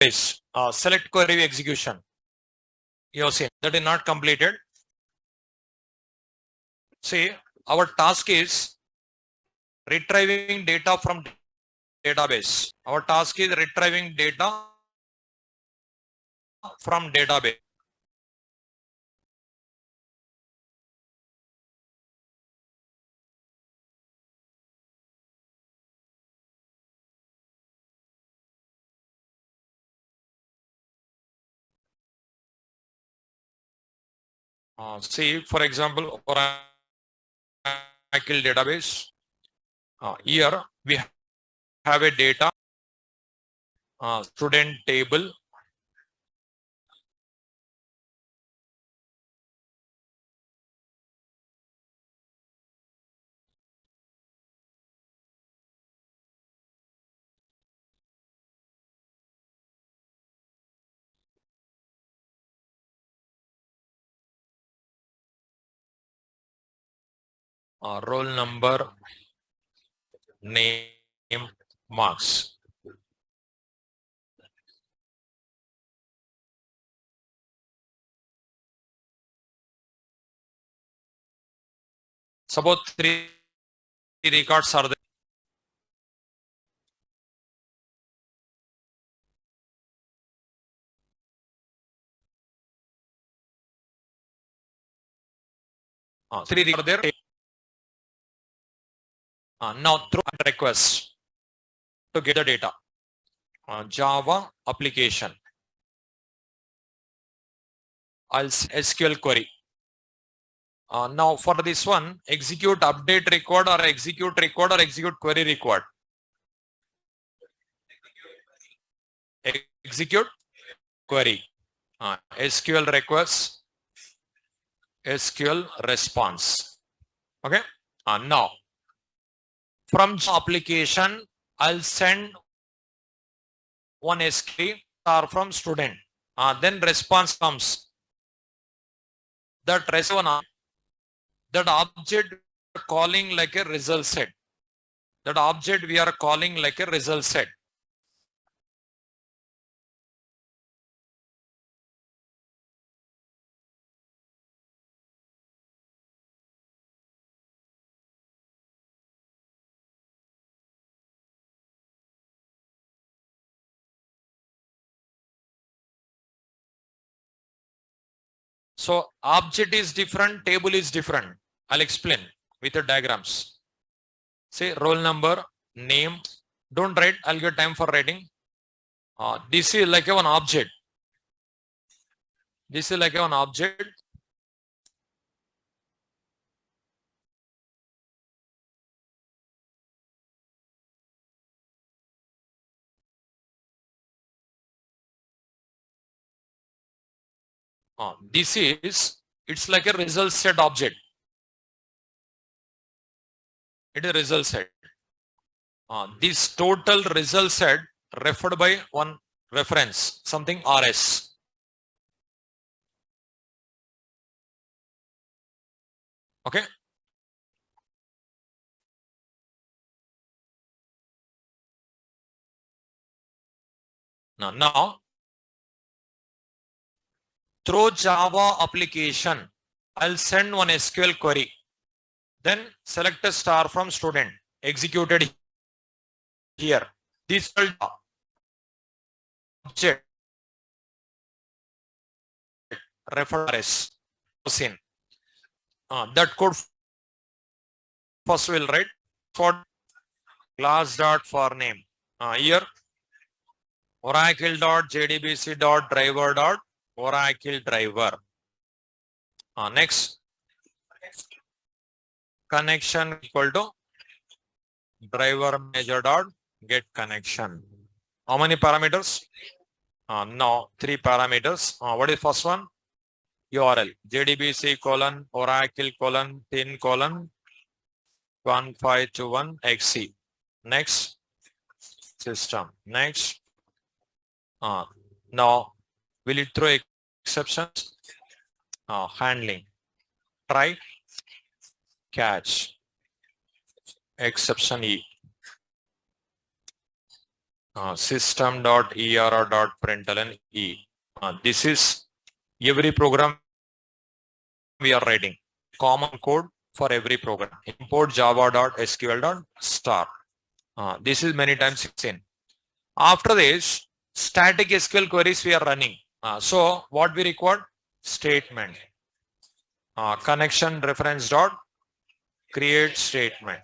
database. Select query execution. You have seen that is not completed. See, our task is retrieving data from database. Our task is retrieving data from database. See, for example, Oracle database. Here we have a data student table. Roll number, name, marks. Suppose 3 records are there. Three records are there. Now through request to get the data. Java application. I'll SQL query. Now for this one, execute update record or execute record or execute query record. Execute query. SQL request, SQL response. Okay. Now from application, I'll send one SQL or from student. Then response comes. That response, that object we are calling like a result set. That object we are calling like a result set. So object is different, table is different. I'll explain with the diagrams. Say roll number, name. Don't write, I'll get time for writing. This is like one object. This is like one object. This is, it's like a result set object. It is a result set. This total result set referred by one reference, something RS. Okay. Now through Java application, I'll send one SQL query. Then select a star from student. Executed here. This object reference in. That code first will write for class dot for name. Here Oracle dot JDBC dot driver dot Oracle driver. Next connection equal to driver manager dot get connection. How many parameters? Now 3 parameters. What is first one? URL JDBC colon Oracle colon tin colon 1521 XC. Next system. Next. Now will it throw exceptions? Handling. Try, catch, exception E. system.err.println e. This is every program we are writing. Common code for every program. Import java.sql.star. This is many times seen. After this, static SQL queries we are running. So what we require? Statement. Connection reference dot create statement.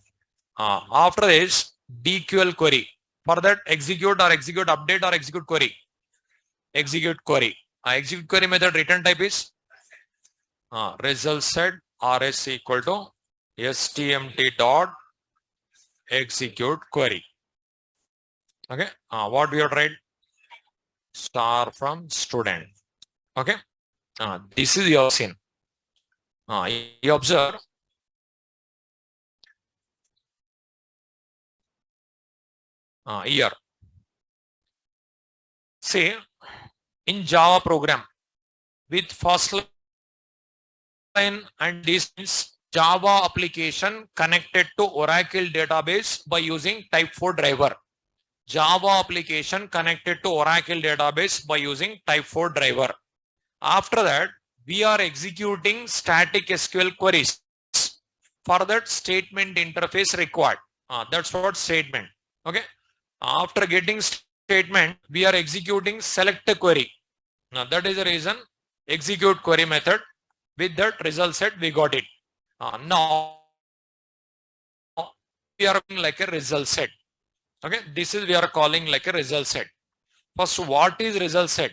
After this, DQL query. For that, execute or execute update or execute query. Execute query. Execute query method return type is ResultSet rs equal to stmt dot execute query. Okay. What we have tried? Star from student. Okay. This is your scene. You observe. Here. See, in Java program with first line and this means Java application connected to Oracle database by using type 4 driver. Java application connected to Oracle database by using type 4 driver. After that, we are executing static SQL queries. For that, statement interface required. That's what statement. Okay. After getting statement, we are executing select query. Now that is the reason execute query method. With that result set, we got it. Now we are calling like a result set. Okay, this is we are calling like a result set. First, what is result set?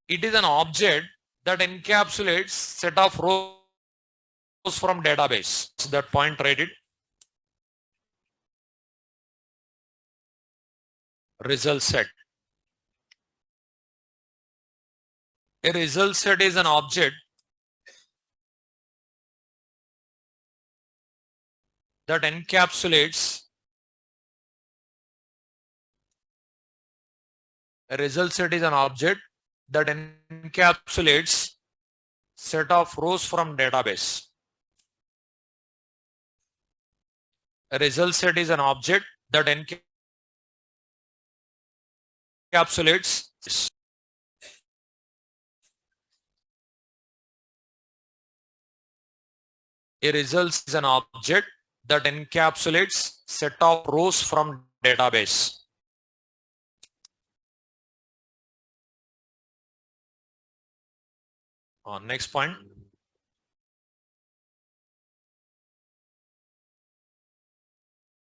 It is an object that encapsulates set of rows from database. So that point, write it. Result set. A result set is an object that encapsulates. A result set is an object that encapsulates set of rows from database. A result set is an object that encapsulates a result is an object that encapsulates set of rows from database. Next point.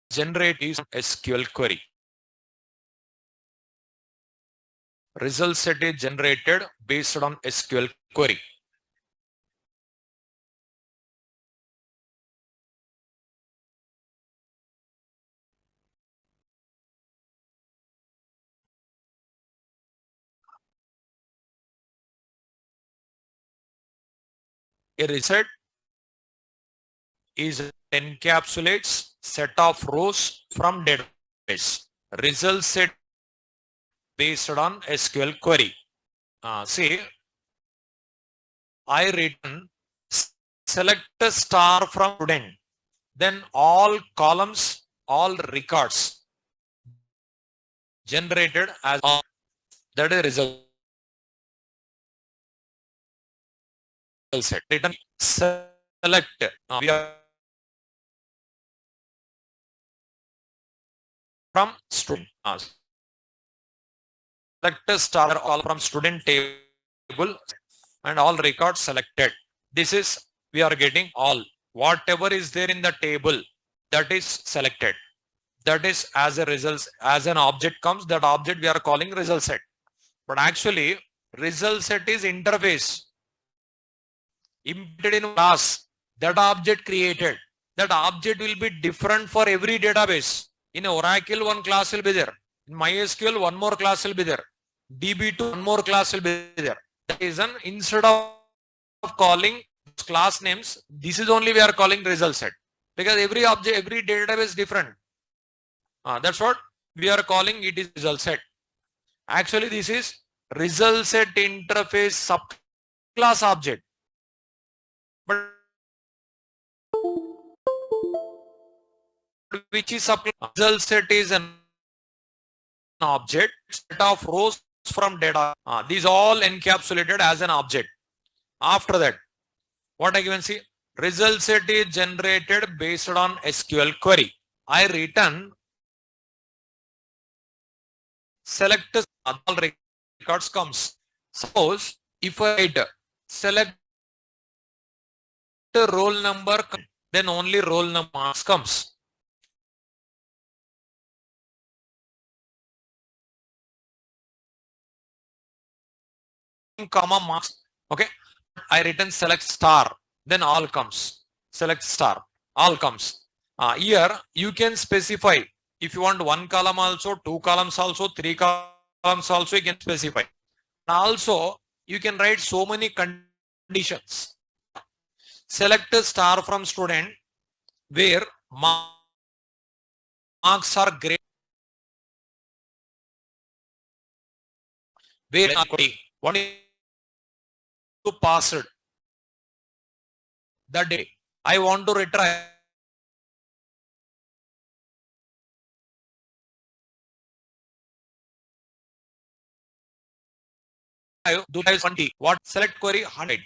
Generate is SQL query. Result set is generated based on SQL query. A result is encapsulates set of rows from database. Result set based on SQL query. See, I written select a star from student. Then all columns, all records generated as that is result set. Written select. We are from student. Select a star all from student table and all records selected. This is we are getting all. Whatever is there in the table that is selected. That is as a result, as an object comes, that object we are calling result set. But actually result set is interface. Embedded in class, that object created. That object will be different for every database. In Oracle, one class will be there. In MySQL, one more class will be there. DB2, one more class will be there. That is an instead of calling class names, this is only we are calling result set. Because every object, every database is different. That's what we are calling it is result set. Actually, this is result set interface subclass object. But which is subclass? Result set is an object, set of rows from data. These all encapsulated as an object. After that, what I can see? Result set is generated based on SQL query. I return select all records comes. Suppose if I select roll number, then only roll number comes. Comma marks. Okay. I return select star, then all comes. Select star, all comes. Here you can specify if you want one column also, two columns also, three columns also, you can specify. Also, you can write so many conditions. Select a star from student where marks are great. Where what is to pass it the day. I want to retry. Do 20. What select query 100.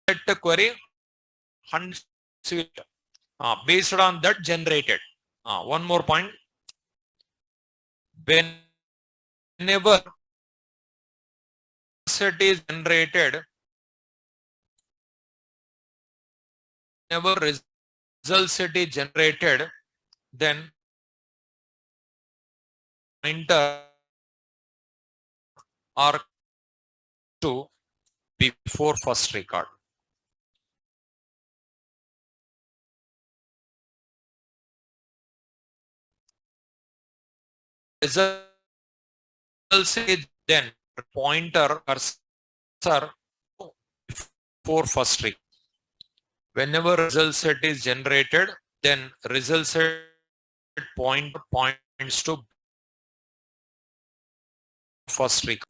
Select query 100 based on that generated. One more point. Whenever set is generated, whenever result set is generated, then pointer or to before first record. Result set then pointer cursor before first record. Whenever result set is generated, then result set points to first record.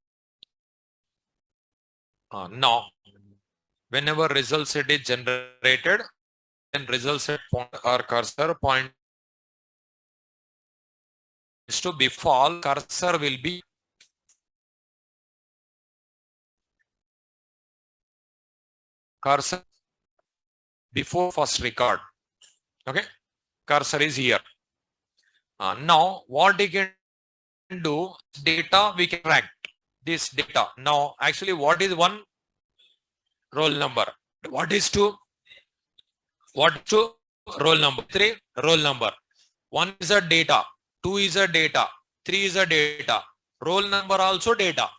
Now, whenever result set is generated, then result set point or cursor points to before cursor will be cursor before first record. Okay, cursor is here. Now, what we can do, data we can track this data. Now, actually, what is one roll number? What is two roll number? Three roll number. One is a data, two is a data, three is a data. Roll number also data,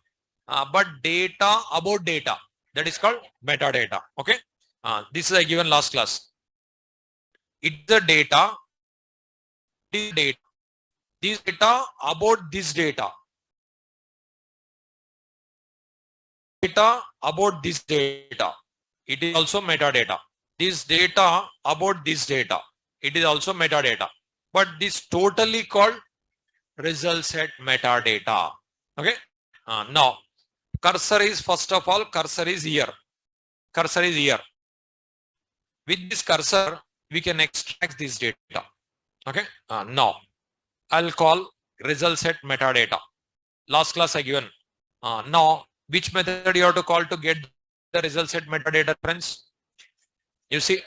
but data about data, that is called metadata. Okay, this is I given last class. It's the data, this data about this data. Data about this data, it is also metadata. This data about this data, it is also metadata. But this totally called result set metadata. Okay. Now, cursor is first of all, cursor is here. Cursor is here. With this cursor, we can extract this data. Okay. Now, I'll call result set metadata. Last class I given. Now, which method you have to call to get the result set metadata, friends? You see,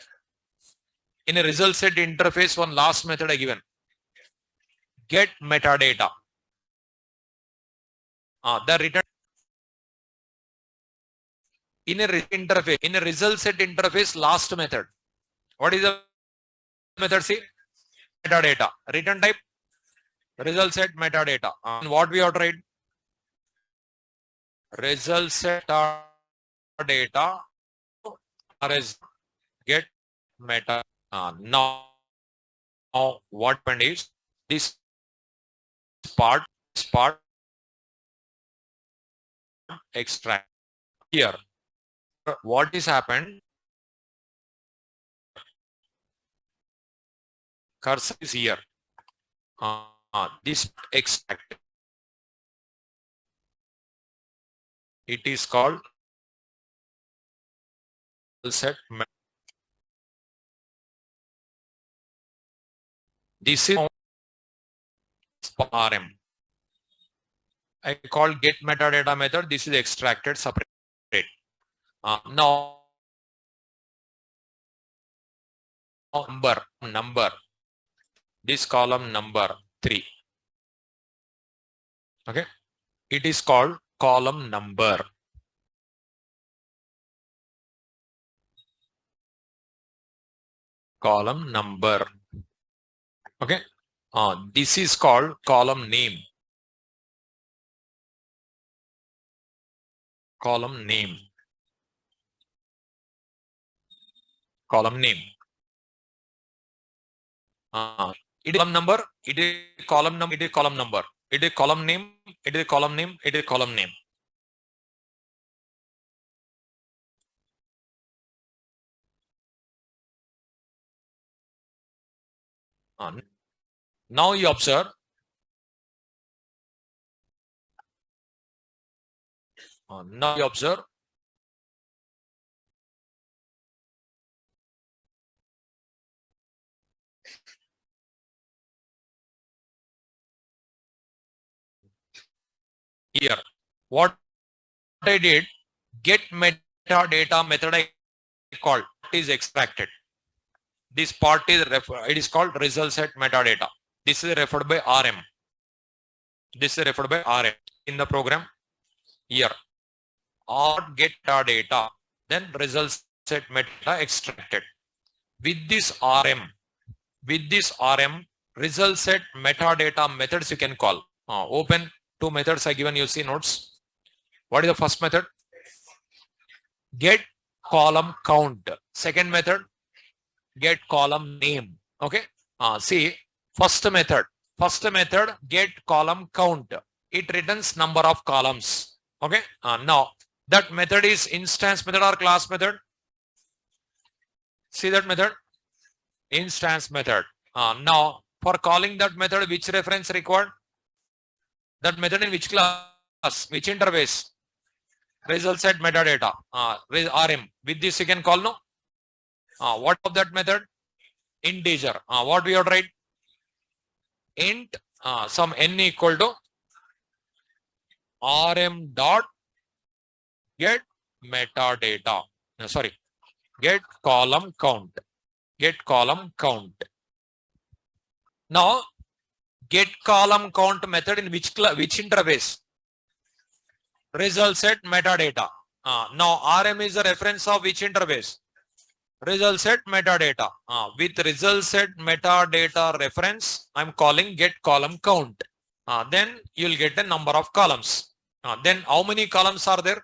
in a result set interface, one last method I given. Get metadata. The return in a interface, in a result set interface, last method. What is the method? See, metadata. Return type, result set metadata. And what we have tried? Result set data as get meta. Now what happened is this part extract here. What is happened? Cursor is here. this extract. It is called set. This is RM. I call get metadata method. This is extracted separate. Now number. This column number 3. Okay. It is called column number. Column number. Okay. This is called column name. Column name. Column name. It is column number. It is column number. It is column number. It is column name. It is column name. It is column name. Now you observe. Now you observe. Here, what I did, get metadata method I called is extracted. This part is it is called ResultSet metadata. This is referred by RM. This is referred by RM in the program. Here, or get metadata, then ResultSet metadata extracted. With this RM, ResultSet metadata methods you can call. Open 2 methods I given you, see notes. What is the first method? Get column count. Second method, get column name. Okay. See, first method, get column count. It returns number of columns. Okay. Now that method is instance method or class method. See that method, instance method. Now for calling that method, which reference required? That method in which class, which interface? ResultSet metadata, RM. With this you can call, no? What of that method? Integer. What we have to write? Int some n equal to RM dot get metadata. No, sorry, get column count. Get column count. Now get column count method in which interface? ResultSet metadata. Now RM is a reference of which interface? ResultSet metadata. With ResultSet metadata reference, I'm calling get column count. Then you'll get a number of columns. Then how many columns are there?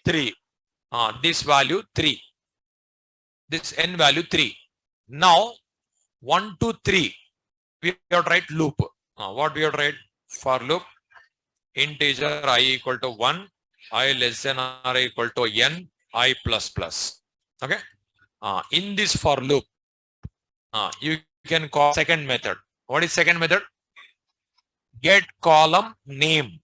3. This value 3. This n value 3. Now 1 to 3. We have to write loop. What we have to write? For loop, integer I equal to 1, I less than or equal to n, I plus plus. Okay. In this for loop, you can call second method. What is second method? Get column name.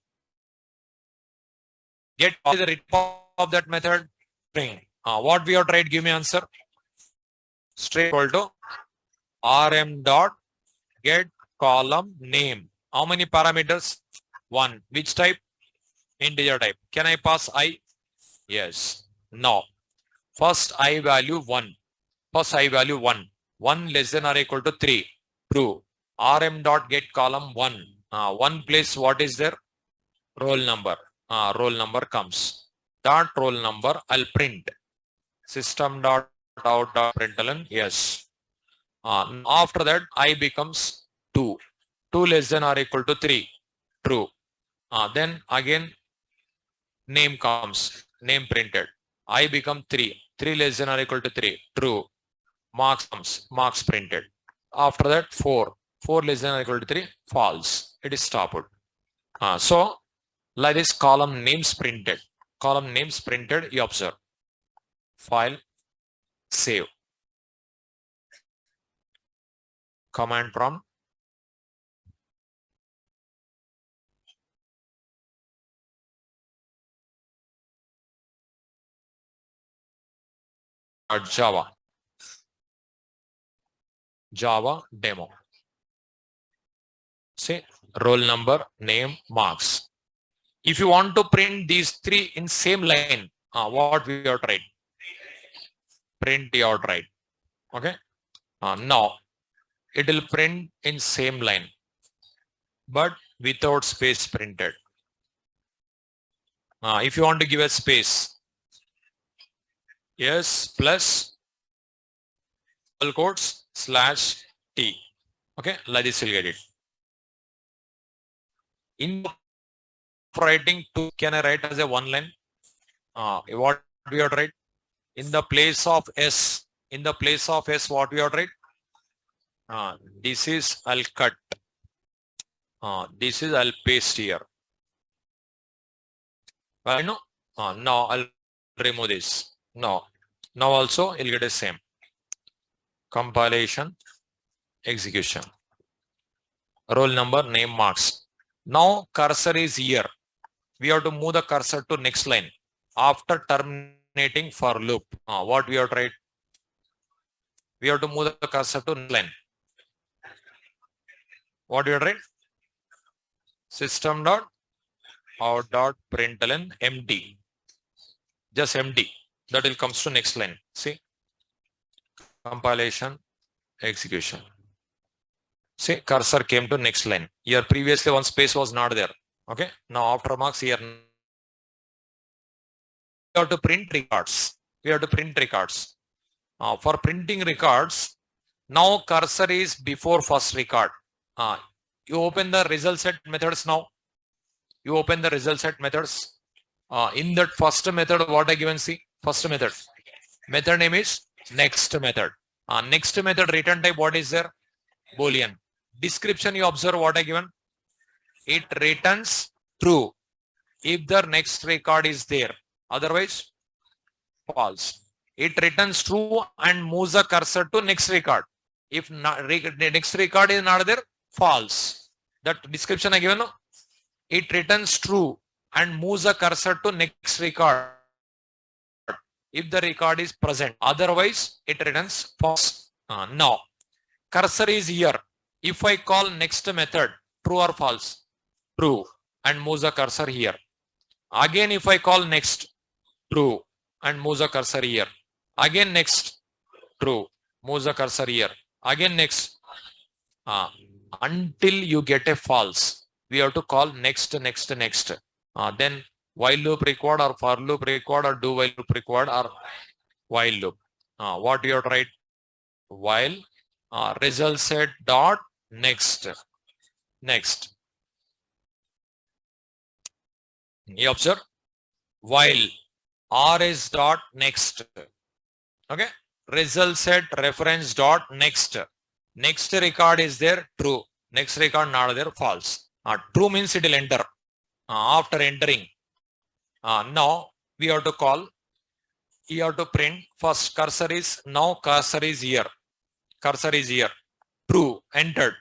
Get the return of that method string. What we have tried? Give me answer. String equal to RM dot get column name. How many parameters? 1. Which type? Integer type. Can I pass I? Yes. No. First I value 1. First I value 1. 1 less than or equal to 3. True. RM dot get column 1. 1 place what is there? Roll number. Roll number comes. That roll number I'll print. System dot out dot println. Yes. After that I becomes 2. 2 less than or equal to 3. True. Then again name comes. Name printed. I become 3. 3 less than or equal to 3. True. Marks comes. Marks printed. After that 4. 4 less than or equal to 3. False. It is stopped. So like this column names printed. Column names printed. You observe. File. Save. Command prompt. Java. Java demo. Say roll number, name, marks. If you want to print these three in same line, what we have tried? Print you have tried. Okay. Now it will print in same line, but without space printed. If you want to give a space, yes plus double quotes slash T. Okay, like this you'll get it. In writing two, can I write as a one line? What we have write? In the place of S, what we have write? This is I'll cut. This is I'll paste here. I know. Now I'll remove this. Now also you'll get the same. Compilation, execution. Roll number, name, marks. Now cursor is here. We have to move the cursor to next line after terminating for loop. What we have tried? We have to move the cursor to next line. What do you tried? System dot out dot println empty. Just empty. That will comes to next line. See, compilation, execution. See, cursor came to next line. Here previously one space was not there. Okay. Now after marks here, we have to print records. For printing records, now cursor is before first record. You open the ResultSet methods now. In that first method, what I given? See, first method. Method name is next method. Next method return type, what is there? Boolean. Description, you observe what I given. It returns true if the next record is there. Otherwise, false. It returns true and moves the cursor to next record. If not, next record is not there, false. That description I given. No? It returns true and moves the cursor to next record if the record is present. Otherwise, it returns false. Now, cursor is here. If I call next method, true or false? True, and moves the cursor here. Again, if I call next, true, and moves the cursor here. Again next, true, moves the cursor here. Again next, until you get a false, we have to call next. Then while loop required or for loop required or do while loop required or while loop. What you have to write? While ResultSet dot next. You observe while rs dot next. Okay, ResultSet reference dot next. Next record is there, true. Next record not there, false. True means it will enter. After entering, now we have to call. You have to print first. Cursor is here. True, entered.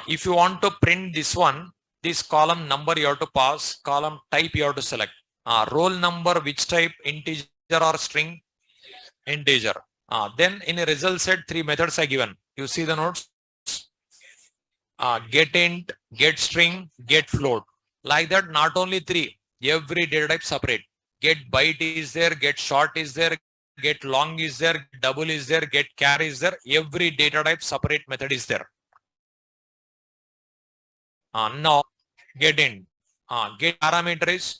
If you want to print this one, this column number you have to pass. Column type you have to select. Roll number, which type? Integer or string? Integer. Then in a ResultSet, three methods are given. You see the notes? Get int, get string, get float. Like that, not only three, every data type separate. Get byte is there, get short is there, get long is there, double is there, get char is there. Every data type separate method is there. Now get int. Get parameter is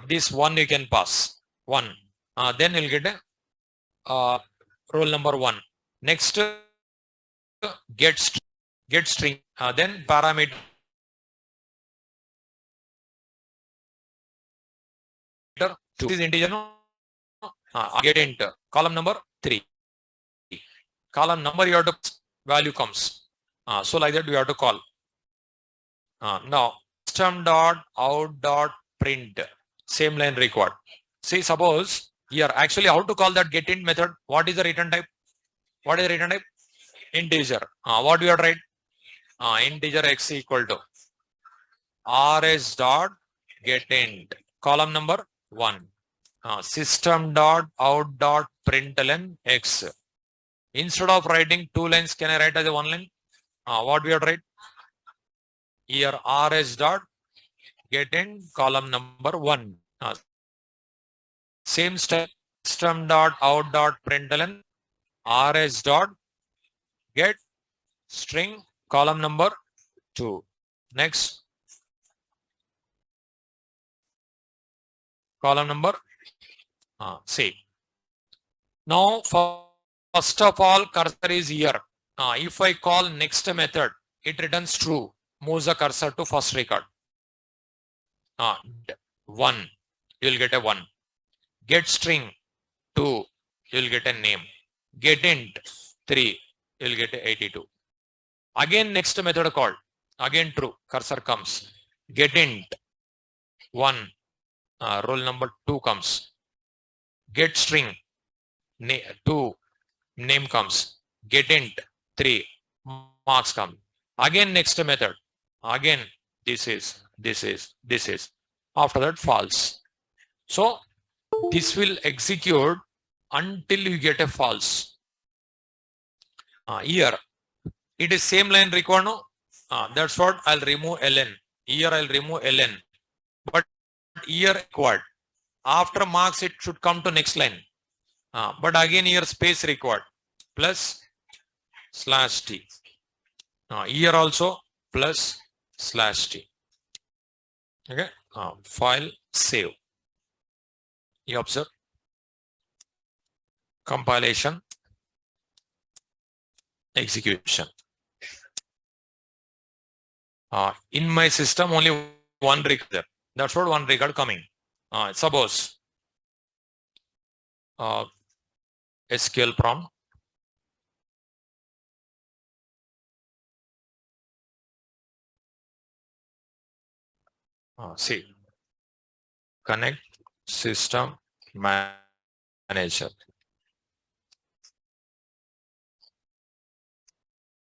this one you can pass. One. Then you'll get a roll number one. Next, get string. Then parameter two. This is integer. Get int. Column number 3. Column number you have to value comes. So like that we have to call. Now system dot out dot print. Same line required. See, suppose here actually how to call that get int method? What is the return type? Integer. What we have write? Integer x equal to rs dot get int. Column number 1. system dot out dot println x. Instead of writing 2 lines, can I write as a 1 line? What we have to write? Here rs dot get in column number 1. Same step, system dot out dot println rs dot get string column number 2. Next, column number same. Now, first of all, cursor is here. If I call next method, it returns true. Moves the cursor to first record. 1, you will get a 1. Get string 2, you will get a name. Get int 3, you will get a 82. Again next method called. Again true. Cursor comes. Get int 1, roll number 2 comes. Get string 2, name comes. Get int 3, marks come. Again next method. Again this is. After that false. So this will execute until you get a false. Here it is same line required. No? That's what I'll remove ln. Here I'll remove ln. But here required. After marks it should come to next line. But again here space required. Plus /t. Here also plus /t. Okay. File save. You observe. Compilation. Execution. In my system only one record there. That's what one record coming. Suppose SQL prompt. See, connect system manager.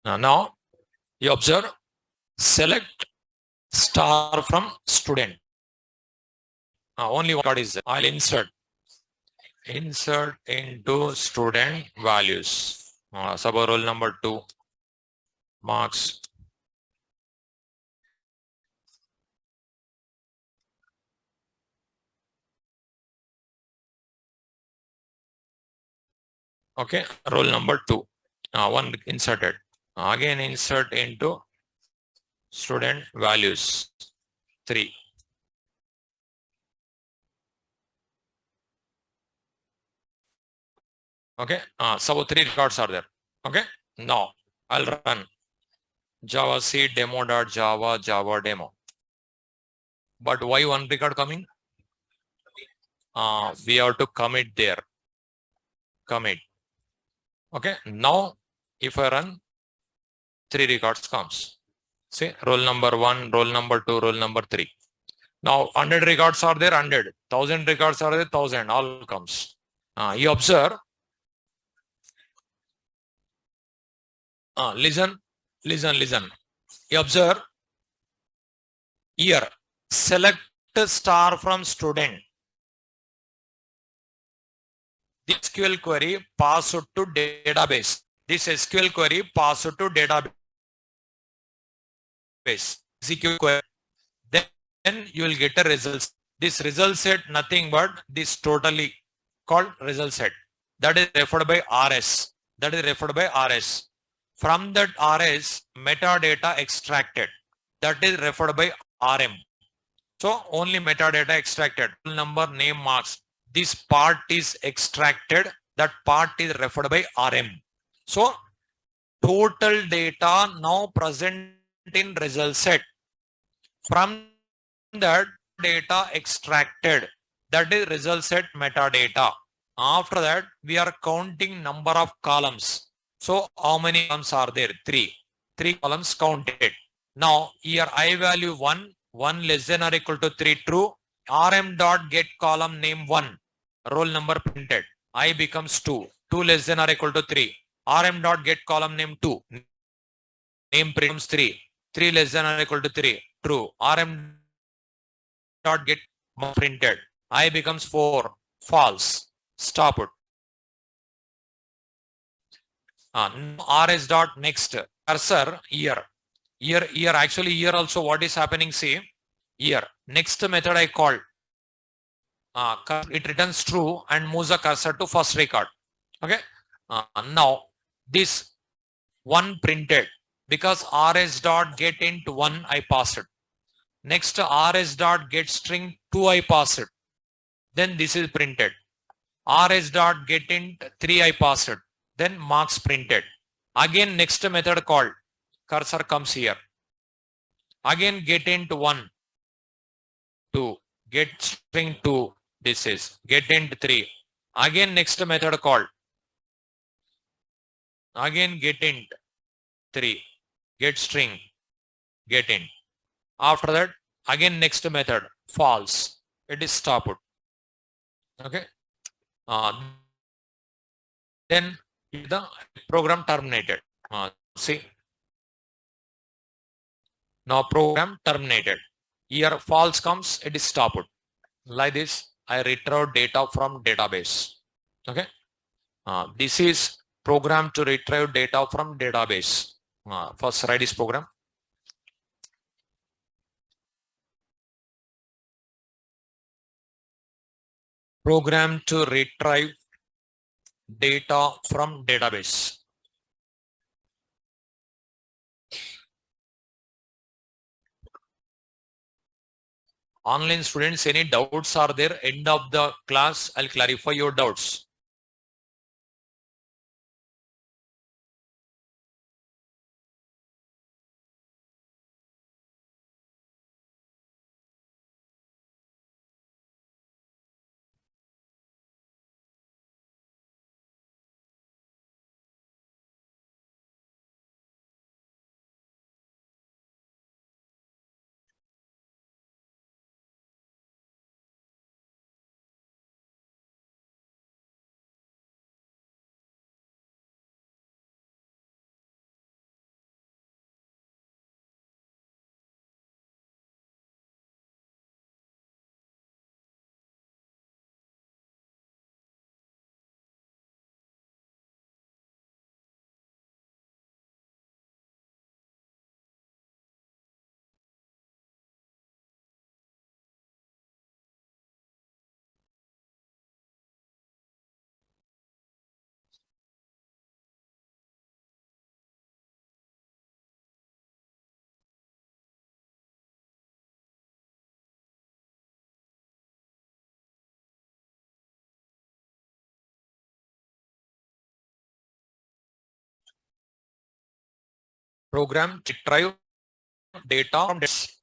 Now you observe, select star from student. Only one card is there. I'll insert into student values. Suppose roll number 2, marks. Okay, roll number 2. One inserted. Again insert into student values 3. Okay, so 3 records are there. Okay, now I'll run Java C demo.java Java demo. But why one record coming? We have to commit there. Commit. Okay, now if I run, 3 records comes. See, roll number 1, roll number 2, roll number 3. Now 100 records are there, 100. 1000 records are there, 1000. All comes. You observe. Listen. You observe. Here, select star from student. This SQL query passed to database. This SQL query passed to database. SQL query. Then you will get a result. This result set nothing but this totally called result set. That is referred by RS. From that RS, metadata extracted. That is referred by RM. So only metadata extracted. Number, name, marks. This part is extracted. That part is referred by RM. So total data now present in result set. From that data extracted. That is result set metadata. After that, we are counting number of columns. So how many columns are there? 3. 3 columns counted. Now here I value 1 less than or equal to 3 true. RM dot get column name 1. Roll number printed. I becomes 2. 2 less than or equal to 3. RM dot get column name 2. Name becomes 3. 3 less than or equal to 3. True. RM dot get printed. I becomes 4. false. Stop it. RS dot next cursor here. Here actually here also what is happening, see here next method I call it returns true and moves the cursor to first record. Okay. Now this one printed because rs dot get int 1 I passed it. Next rs dot get string 2 I passed it. Then this is printed. rs dot get int 3 I passed it. Then marks printed. Again next method called cursor comes here. Again get int 1, 2, get string 2, this is get int 3. Again next method called. Again get int 3, get string, get int. After that again next method false. It is stopped. Okay. Then the program terminated. See. Now program terminated. Here false comes, it is stopped. Like this, I retrieve data from database. Okay. This is program to retrieve data from database. First write this program. Program to retrieve data from database. Online students, any doubts are there? End of the class, I'll clarify your doubts. Program to retrieve data from database.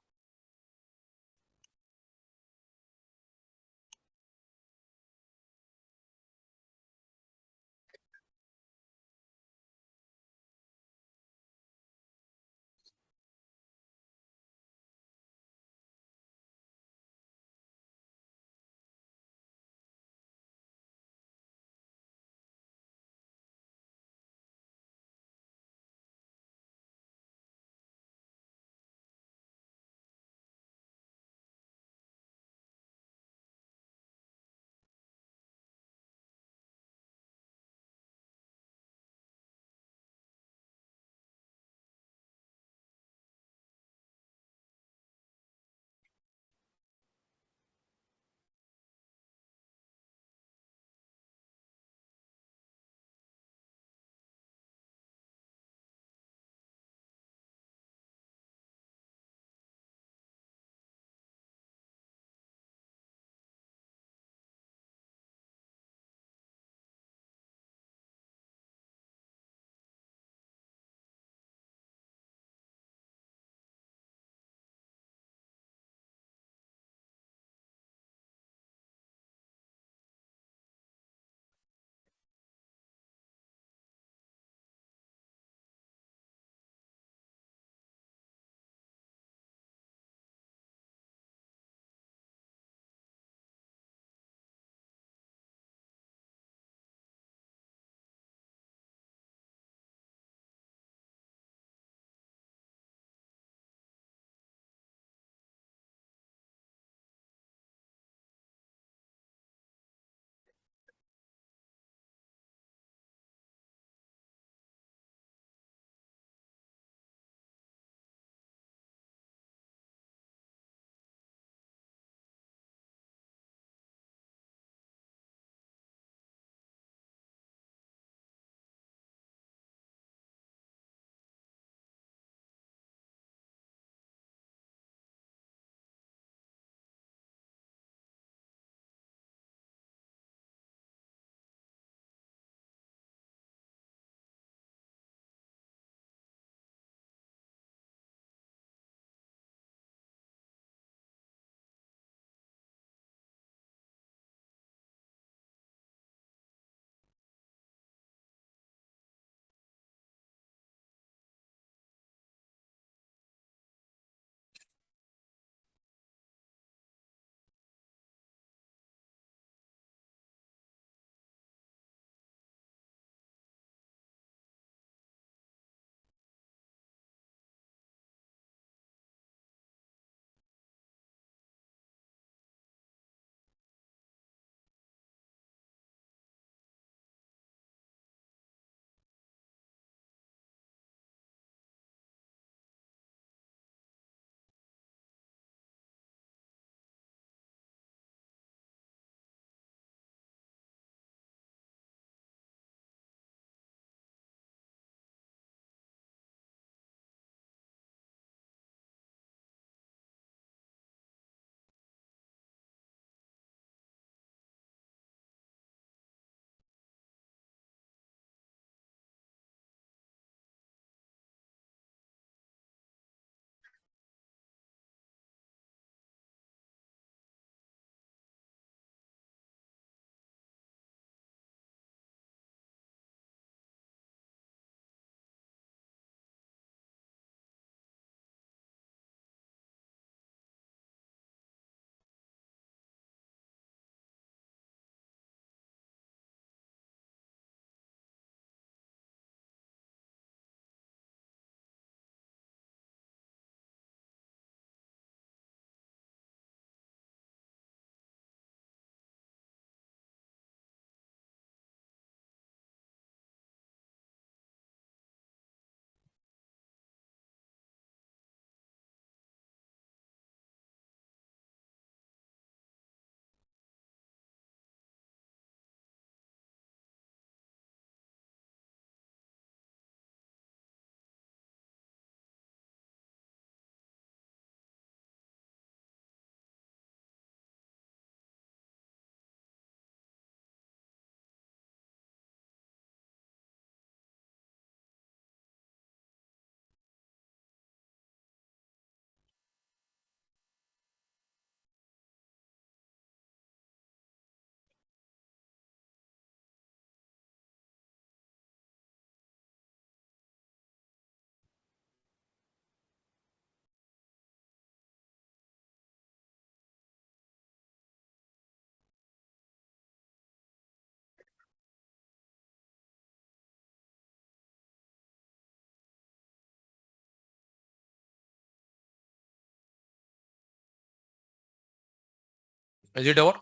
Is it over?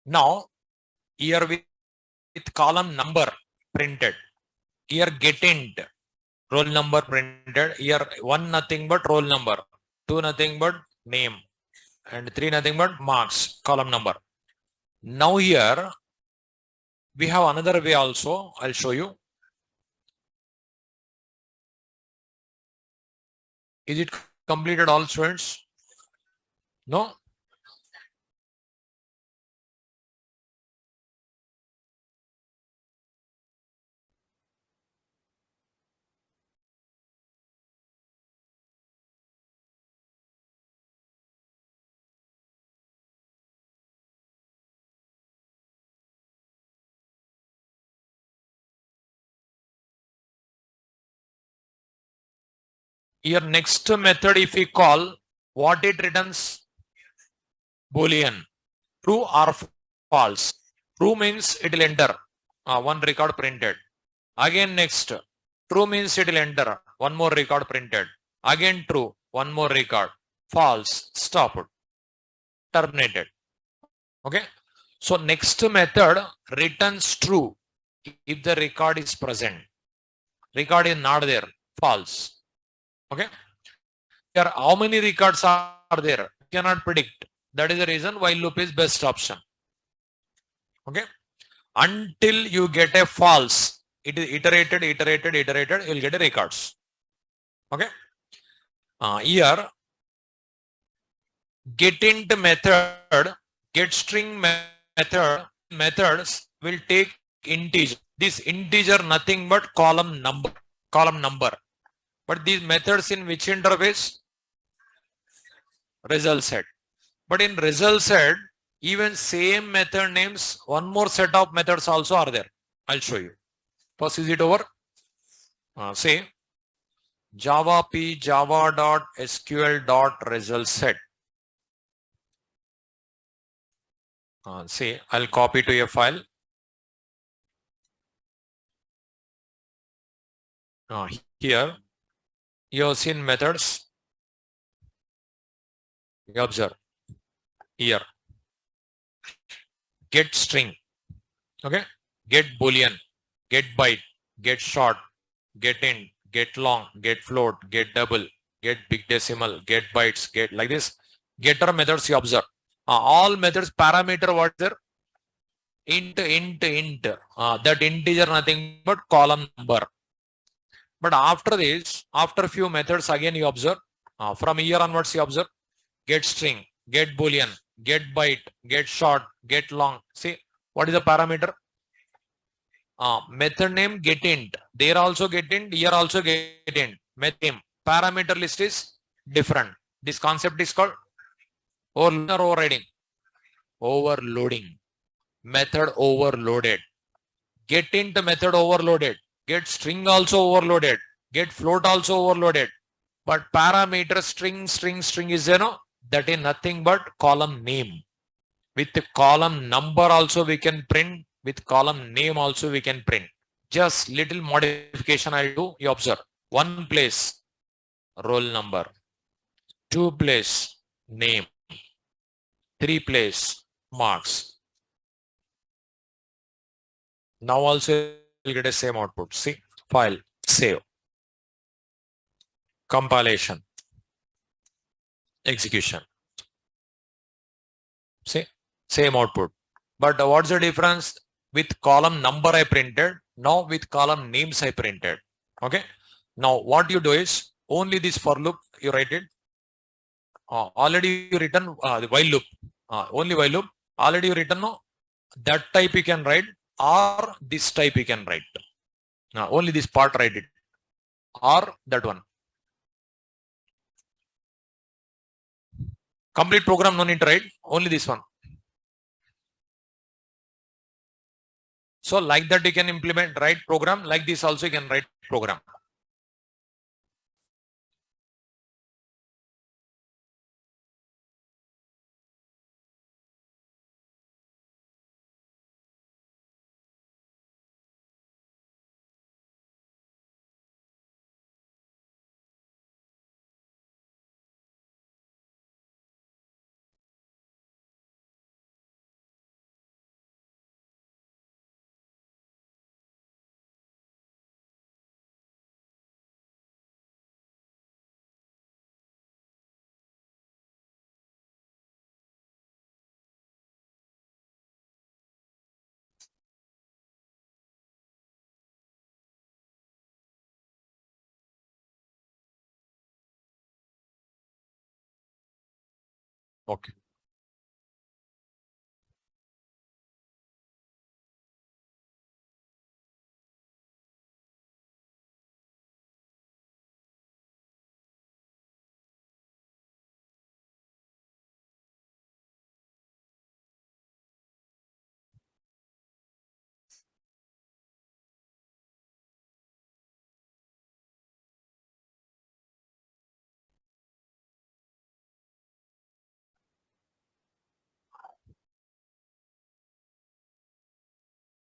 Now, here with column number printed. Here get int, roll number printed. Here 1 nothing but roll number, 2 nothing but name, and 3 nothing but marks, column number. Now here we have another way also. I'll show you. Is it completed all students? No? Here next method, if we call, what it returns? Boolean. True or false. True means it will enter. One record printed. Again next. True means it will enter. One more record printed. Again true. One more record. False. Stopped. Terminated. Okay. So next method returns true if the record is present. Record is not there. False. Okay. Here how many records are there? Cannot predict. That is the reason while loop is best option. Okay. Until you get a false, it is iterated, you will get a records. Okay. Here getInt method, getString methods will take integer. This integer nothing but column number. But these methods in which interface? ResultSet. But in ResultSet, even same method names, one more set of methods also are there. I'll show you. First, is it over? Say Java p java.sql.resultSet. Say I'll copy to a file. Here you have seen methods. You observe here get string, okay, get boolean, get byte, get short, get int, get long, get float, get double, get big decimal, get bytes, get like this. Getter methods you observe. All methods parameter what is there? Int. That integer nothing but column number. But after this, after few methods again you observe. From here onwards you observe. Get string, get boolean, get byte, get short, get long. See what is the parameter? Method name get int. There also get int. Here also get int. Method name. Parameter list is different. This concept is called overriding. Overloading. Method overloaded. Get int method overloaded. Get string also overloaded. Get float also overloaded. But parameter string is that is nothing but column name. With the column number also we can print. With column name also we can print. Just little modification I'll do. You observe. 1 place roll number. 2 place name. 3 place marks. Now also you'll get a same output. See, file, save, compilation, execution. See, same output. But what's the difference? With column number I printed. Now with column names I printed. Okay. Now what you do is only this for loop you write it. Already you written the while loop. Only while loop. Already you written no. That type you can write or this type you can write. Only this part write it or that one. Complete program no need to write. Only this one. So like that you can implement write program. Like this also you can write program. Okay.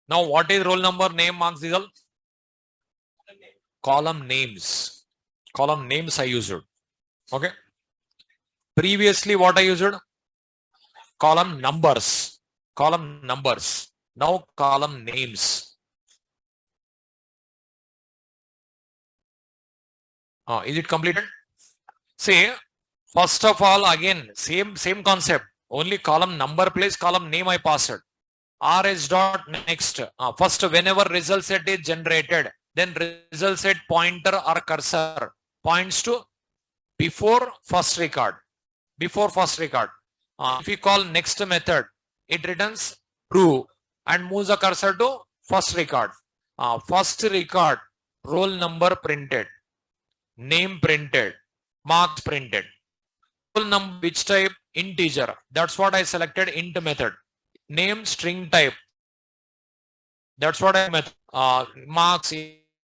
Now, what is roll number, name, marks, result? Column names. Column names I used. Okay. Previously, what I used? Column numbers. Column numbers. Now, column names. Is it completed? See, first of all, again, same concept. Only column number place, column name I passed. RS dot next. First, whenever result set is generated, then result set pointer or cursor points to before first record. Before first record. If we call next method, it returns true and moves the cursor to first record. First record, roll number printed, name printed, marks printed. Roll number which type? Integer. That's what I selected, int method. Name string type. That's what I method. Marks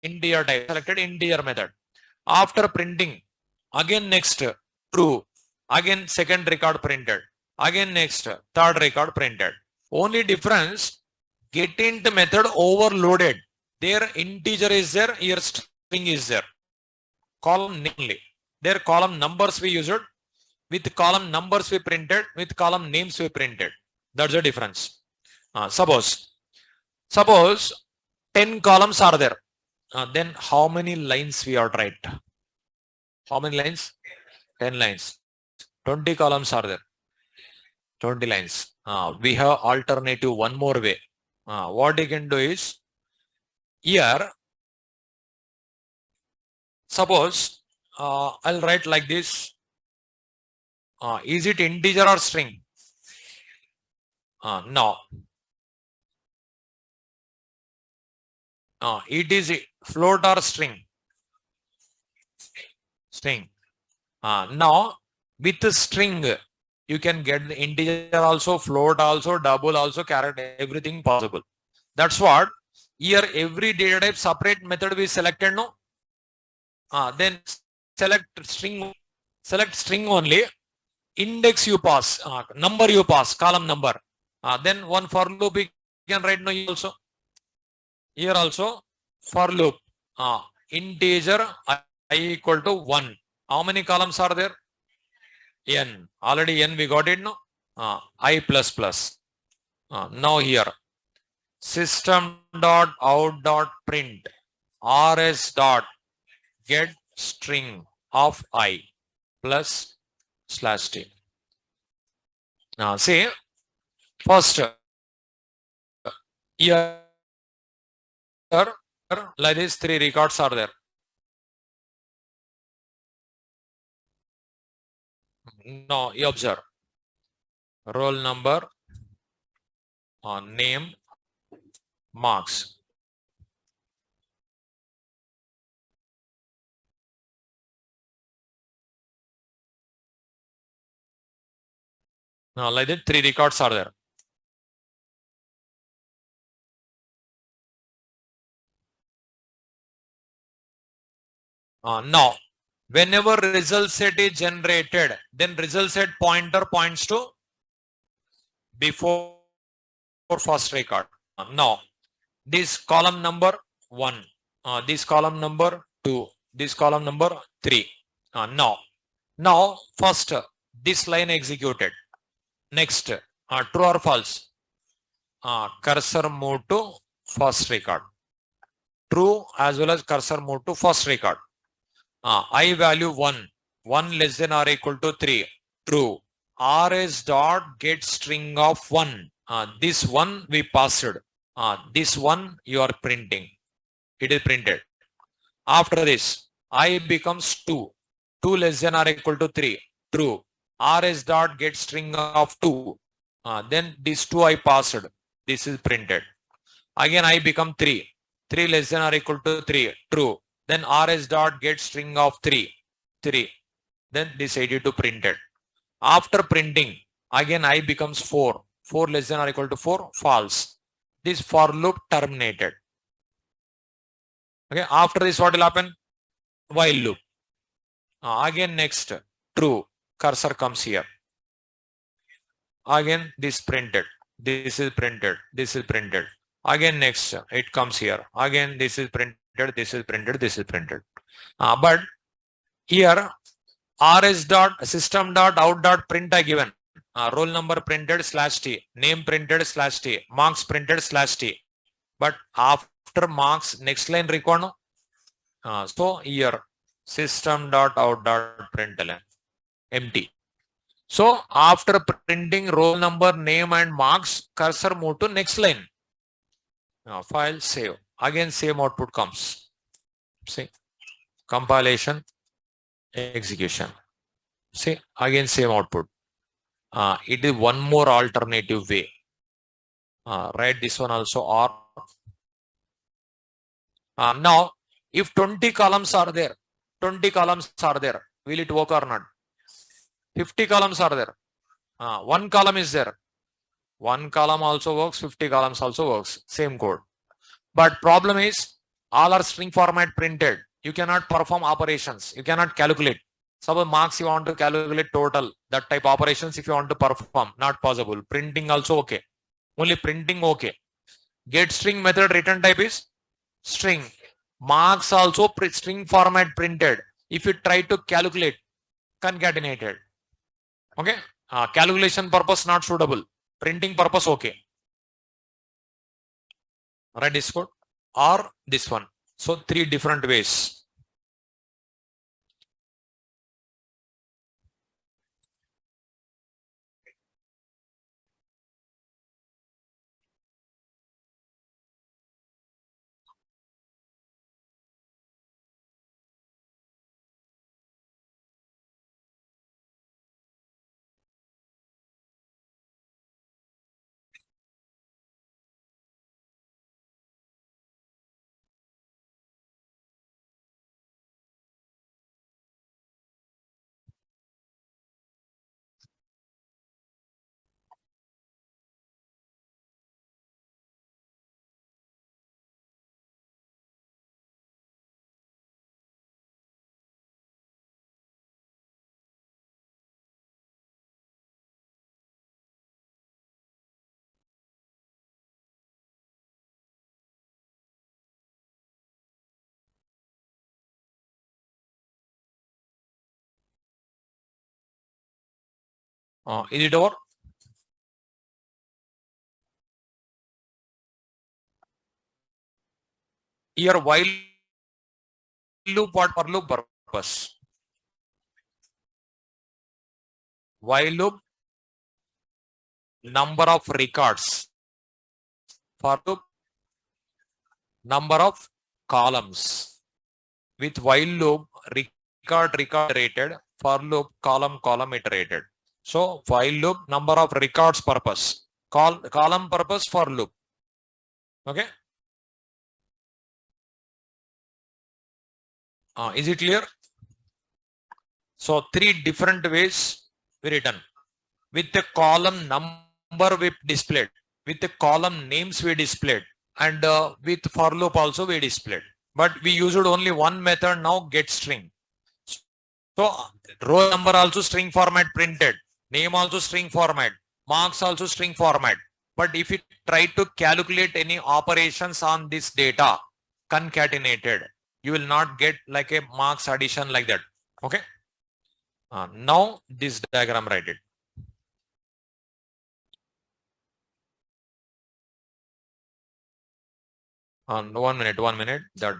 integer type. Selected integer method. After printing, again next true. Again second record printed. Again next third record printed. Only difference, getInt method overloaded. There integer is there, here string is there. Column name only. There column numbers we used. With column numbers we printed. With column names we printed. That's the difference. Suppose 10 columns are there. Then how many lines we are write? How many lines? 10 lines. 20 columns are there. 20 lines. We have alternative one more way. What you can do is, here, suppose I'll write like this. Is it integer or string? No. It is float or string? String. Now, with the string, you can get the integer also, float also, double also, character, everything possible. That's what. Here, every data type separate method we selected, no? Then select string only. Index you pass, number you pass, column number. Then one for loop we can write no also. Here also for loop. Integer I equal to 1. How many columns are there? N. Already N we got it, no? I plus plus. Now here system dot out dot print rs dot get string of I plus slash t. Now see, first here like this 3 records are there. Now you observe roll number, name, marks. Now like that 3 records are there. Now whenever result set is generated, then result set pointer points to before first record. Now this column number 1, this column number 2, this column number 3. Now first this line executed. Next true or false? Cursor move to first record. True as well as cursor move to first record. I value 1 less than or equal to 3. True. rs dot get string of 1. This one we passed. This one you are printing. It is printed. After this, I becomes 2. 2 less than or equal to 3. True. rs dot get string of 2. Then this 2 I passed. This is printed. Again I become 3. 3 less than or equal to 3. True. Then rs dot get string of 3. 3. Then this 82 printed. After printing, again I becomes 4. 4 less than or equal to 4. False. This for loop terminated. Okay. After this, what will happen? While loop. Again next, true. Cursor comes here. Again this printed. This is printed. This is printed. Again next, it comes here. Again this is printed. This is printed. This is printed. But here rs dot system dot out dot print I given. Roll number printed /t, name printed /t, marks printed /t. But after marks, next line required. No? So here system dot out dot println empty. So after printing roll number, name and marks, cursor move to next line. File save. Again same output comes. See, compilation, execution. See, again same output. It is one more alternative way. Write this one also or. Now, if 20 columns are there, 20 columns are there, will it work or not? 50 columns are there. One column is there. One column also works, 50 columns also works. Same code. But problem is, all are string format printed. You cannot perform operations. You cannot calculate. Suppose marks you want to calculate total. That type operations if you want to perform, not possible. Printing also okay. Only printing okay. Get string method return type is string. Marks also string format printed. If you try to calculate, concatenated. Okay. Calculation purpose not suitable. Printing purpose okay. Write this code or this one. So 3 different ways. Is it over? Here while loop, what for loop purpose? While loop, number of records. For loop, number of columns. With while loop, record iterated. For loop, column iterated. So while loop, number of records purpose. Column purpose for loop. Okay. Is it clear? So 3 different ways we written. With the column number we displayed. With the column names we displayed. And with for loop also we displayed. But we used only one method now, get string. So row number also string format printed. Name also string format. Marks also string format. But if you try to calculate any operations on this data, concatenated, you will not get like a marks addition like that. Okay. Now this diagram, write it. 1 minute. That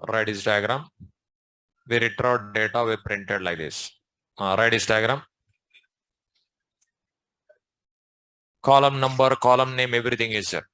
write this diagram. We retrieve data, we printed like this. Write this diagram. Column number, column name, everything is there.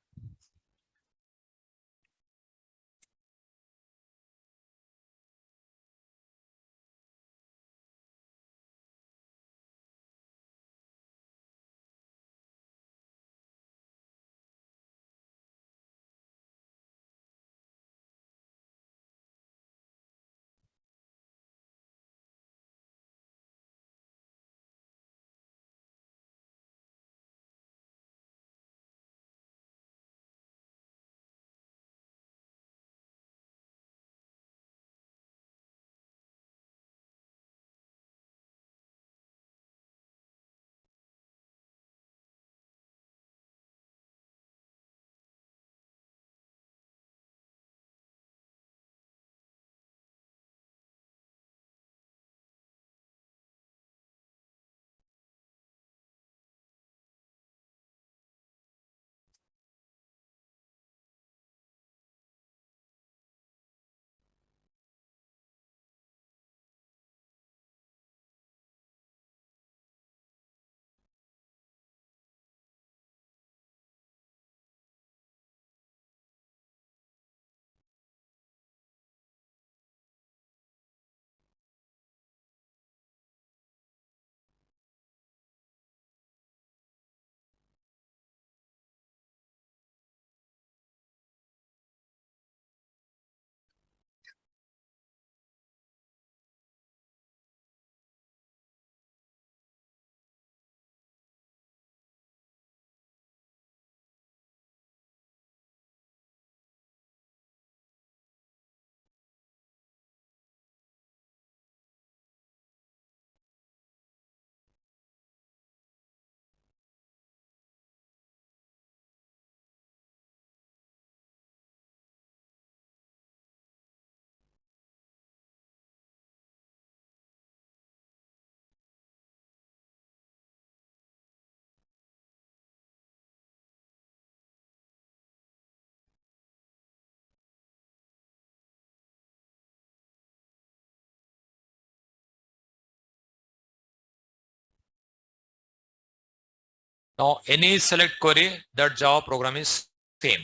Now any select query, that Java program is same.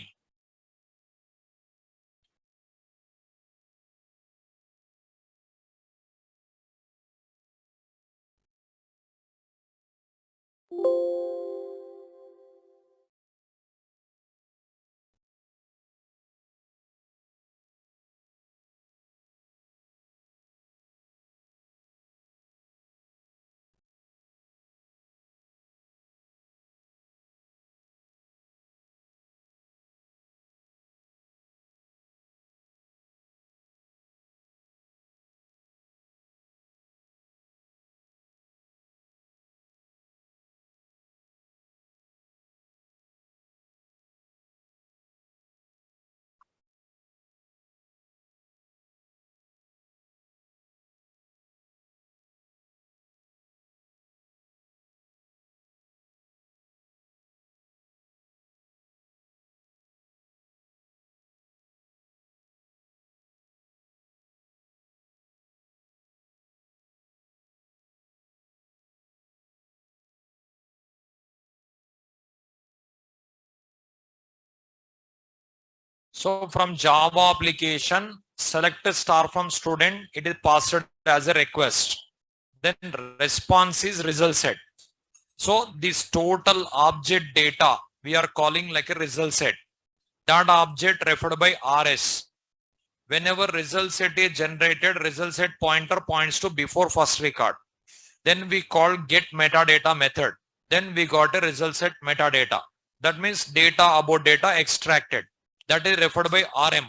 So from Java application, select a star from student, it is passed as a request. Then response is result set. So this total object data we are calling like a result set. That object referred by RS. Whenever result set is generated, result set pointer points to before first record. Then we call get metadata method. Then we got a result set metadata. That means data about data extracted. That is referred by RM.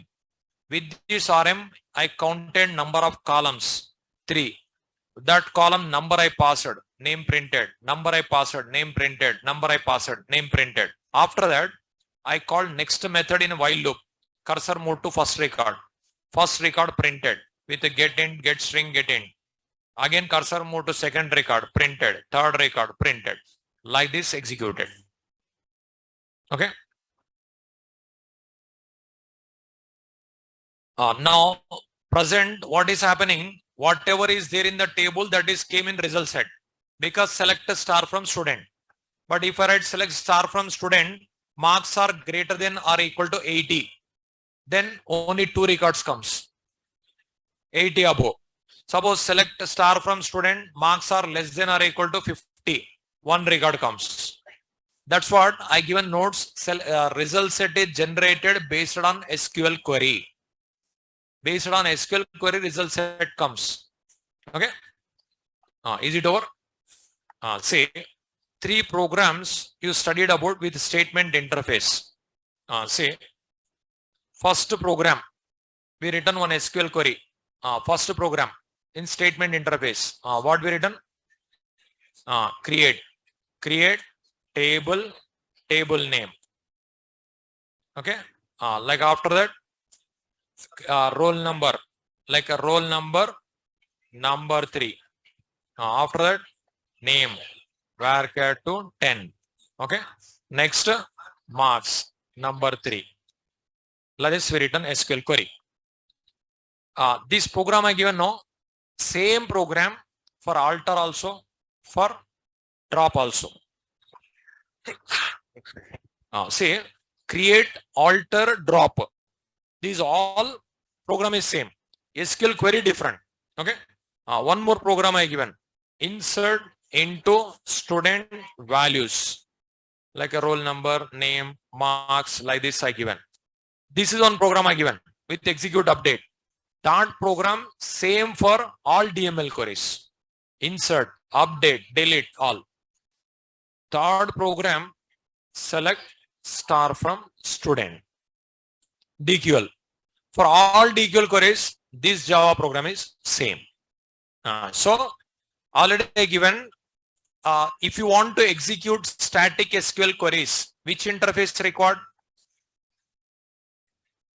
With this RM, I counted number of columns, 3. That column number I passed, name printed, number I passed, name printed, number I passed, name printed. After that, I called next method in while loop. Cursor moved to first record. First record printed with a get int, get string, get int. Again cursor moved to second record, printed, third record, printed. Like this executed. Okay. Now present what is happening, whatever is there in the table that is came in result set, because select a star from student. But if I write select star from student, marks are greater than or equal to 80, then only 2 records comes, 80 above. Suppose select a star from student, marks are less than or equal to 50, 1 record comes. That's what I given notes. Result set is generated based on SQL query. Based on SQL query, result set comes. Okay. Is it over? Say 3 programs you studied about with statement interface. Say first program, we written one SQL query. First program in statement interface. What we written? Create table name. Okay. Like after that, roll number, like a roll number 3. After that, name varchar to 10. Okay. Next, marks number 3. Let us written SQL query. This program I given now, same program for alter also, for drop also. Say create, alter, drop. These all program is same. SQL query different. Okay. One more program I given. Insert into student values, like a roll number, name, marks, like this I given. This is one program I given with execute update. That program same for all DML queries. Insert, update, delete, all. Third program, select star from student. DQL. For all DQL queries, this Java program is same. So already given, if you want to execute static SQL queries, which interface required?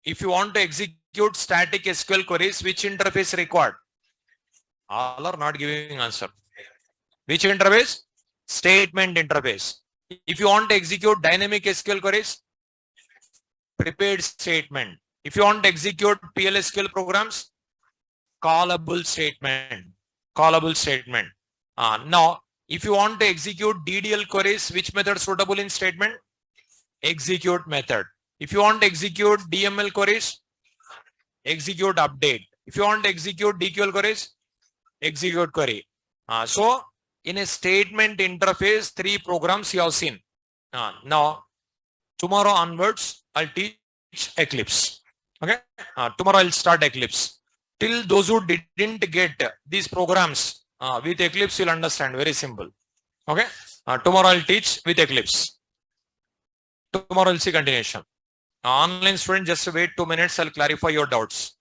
If you want to execute static SQL queries, which interface required? All are not giving answer. Which interface? Statement interface. If you want to execute dynamic SQL queries, prepared statement. If you want to execute PLSQL programs, callable statement. Callable statement. Now If you want to execute DDL queries, which method suitable in statement? Execute method. If you want to execute DML queries, execute update. If you want to execute DQL queries, execute query. So in a statement interface, 3 programs you have seen. Now tomorrow onwards, I'll teach Eclipse. Okay. Tomorrow I'll start Eclipse. Till those who didn't get these programs with Eclipse, you'll understand. Very simple. Okay. Tomorrow I'll teach with Eclipse. Tomorrow I'll see continuation. Online student, just wait 2 minutes. I'll clarify your doubts.